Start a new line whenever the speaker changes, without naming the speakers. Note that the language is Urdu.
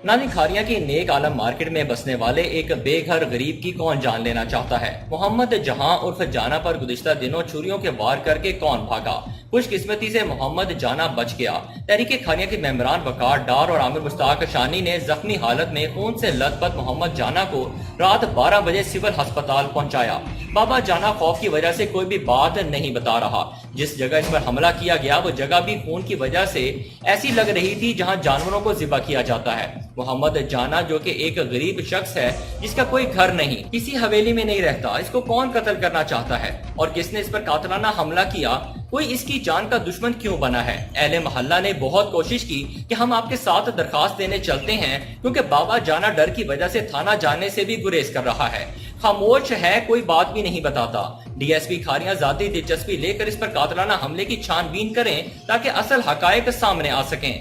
نانی کھاریاں کی نیک عالم مارکیٹ میں بسنے والے ایک بے گھر غریب کی کون جان لینا چاہتا ہے؟ محمد جہاں عرف جانا پر گزشتہ دنوں چھریوں کے وار کر کے کون بھاگا؟ خوش قسمتی سے محمد جانا بچ گیا۔ تحریک کھاریاں کے ممبران وقار ڈار اور عامر مشتاق شانی نے زخمی حالت میں خون سے لت پت محمد جانا کو رات 12 بجے سول ہسپتال پہنچایا۔ بابا جانا خوف کی وجہ سے کوئی بھی بات نہیں بتا رہا۔ جس جگہ اس پر حملہ کیا گیا وہ جگہ بھی خون کی وجہ سے ایسی لگ رہی تھی جہاں جانوروں کو ذبح کیا جاتا ہے۔ محمد جانا جو کہ ایک غریب شخص ہے جس کا کوئی گھر نہیں، کسی حویلی میں نہیں رہتا، اس کو کون قتل کرنا چاہتا ہے اور کس نے اس پر قاتلانہ حملہ کیا؟ کوئی اس کی جان کا دشمن کیوں بنا ہے؟ اہل محلہ نے بہت کوشش کی کہ ہم آپ کے ساتھ درخواست دینے چلتے ہیں، کیونکہ بابا جانا ڈر کی وجہ سے تھانہ جانے سے بھی گریز کر رہا ہے، خاموش ہے، کوئی بات بھی نہیں بتاتا۔ ڈی ایس پی کھاریاں ذاتی دلچسپی لے کر اس پر قاتلانہ حملے کی چھان بین کریں تاکہ اصل حقائق سامنے آ سکیں۔